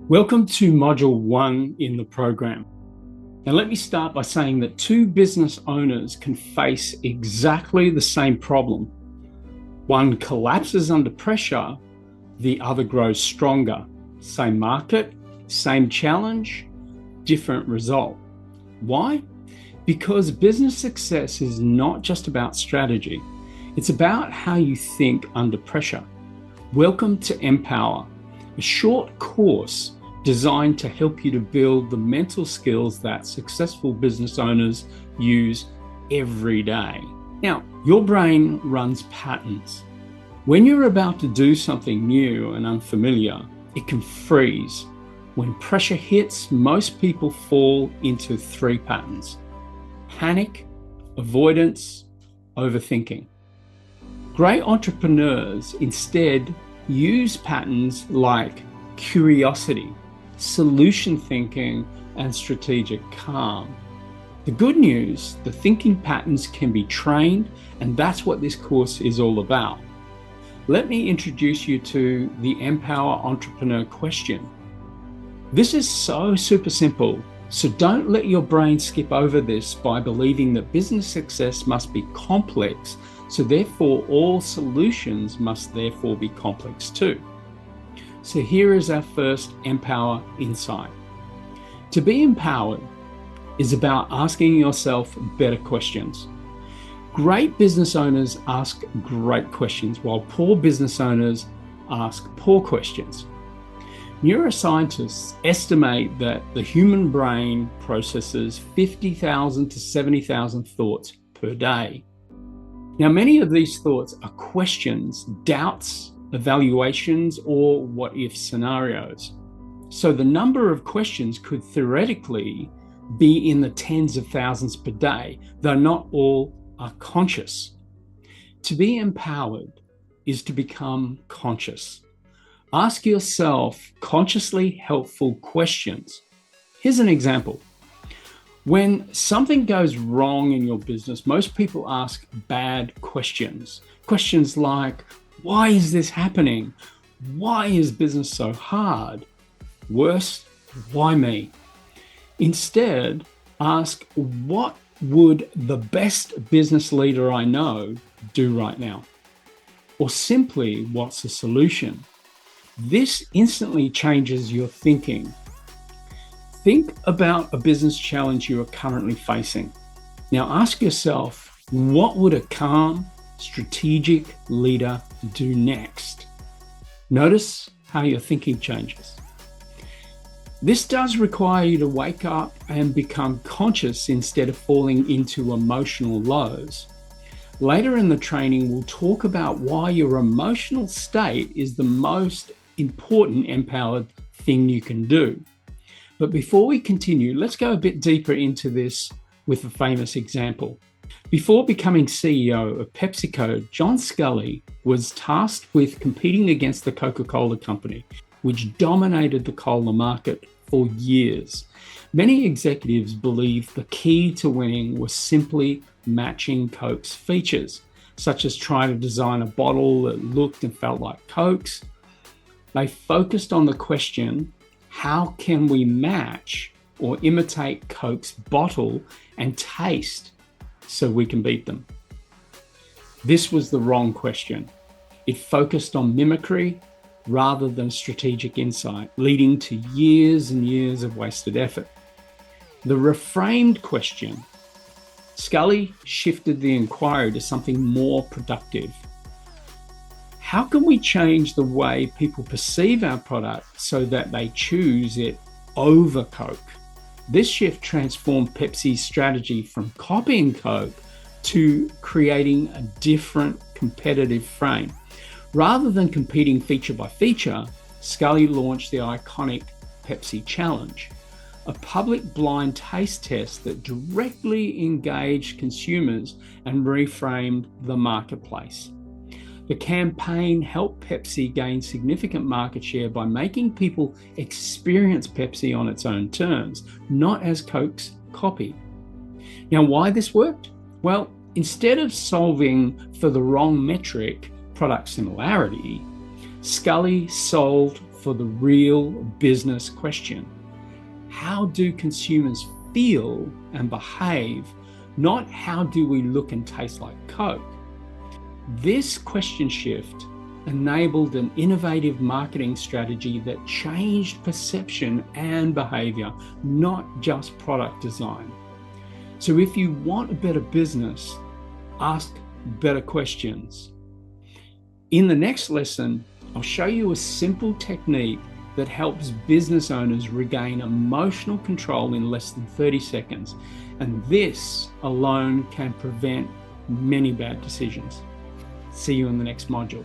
Welcome to Module 1 in the program. Now let me start by saying that two business owners can face exactly the same problem. One collapses under pressure, the other grows stronger. Same market, same challenge, different result. Why? Because business success is not just about strategy. It's about how you think under pressure. Welcome to Empower, a short course designed to help you to build the mental skills that successful business owners use every day. Now, your brain runs patterns. When you're about to do something new and unfamiliar, it can freeze. When pressure hits, most people fall into three patterns: panic, avoidance, overthinking. Great entrepreneurs instead use patterns like curiosity, solution thinking, and strategic calm. The good news, the thinking patterns can be trained, and that's what this course is all about. Let me introduce you to the Empower Entrepreneur question. This is so super simple, so don't let your brain skip over this by believing that business success must be complex, so therefore all solutions must therefore be complex too. So here is our first Empower insight. To be empowered is about asking yourself better questions. Great business owners ask great questions, while poor business owners ask poor questions. Neuroscientists estimate that the human brain processes 50,000 to 70,000 thoughts per day. Now, many of these thoughts are questions, doubts, evaluations, or what-if scenarios. So the number of questions could theoretically be in the tens of thousands per day, though not all are conscious. To be empowered is to become conscious. Ask yourself consciously helpful questions. Here's an example. When something goes wrong in your business, most people ask bad questions. Questions like, why is this happening? Why is business so hard? Worse, why me? Instead, ask, what would the best business leader I know do right now? Or simply, what's the solution? This instantly changes your thinking. Think about a business challenge you are currently facing. Now ask yourself, what would a calm, strategic leader do next? Notice how your thinking changes. This does require you to wake up and become conscious instead of falling into emotional lows. Later in the training, we'll talk about why your emotional state is the most important empowered thing you can do. But before we continue, let's go a bit deeper into this with a famous example. Before becoming CEO of PepsiCo, John Scully was tasked with competing against the Coca-Cola company, which dominated the cola market for years. Many executives believed the key to winning was simply matching Coke's features, such as trying to design a bottle that looked and felt like Coke's. They focused on the question, how can we match or imitate Coke's bottle and taste so we can beat them? This was the wrong question. It focused on mimicry rather than strategic insight, leading to years and years of wasted effort. The reframed question, Scully shifted the inquiry to something more productive. How can we change the way people perceive our product so that they choose it over Coke? This shift transformed Pepsi's strategy from copying Coke to creating a different competitive frame. Rather than competing feature by feature, Scully launched the iconic Pepsi Challenge, a public blind taste test that directly engaged consumers and reframed the marketplace. The campaign helped Pepsi gain significant market share by making people experience Pepsi on its own terms, not as Coke's copy. Now, why this worked? Well, instead of solving for the wrong metric, product similarity, Scully solved for the real business question. How do consumers feel and behave, not how do we look and taste like Coke? This question shift enabled an innovative marketing strategy that changed perception and behavior, not just product design. So if you want a better business, ask better questions. In the next lesson, I'll show you a simple technique that helps business owners regain emotional control in less than 30 seconds. And this alone can prevent many bad decisions. See you in the next module.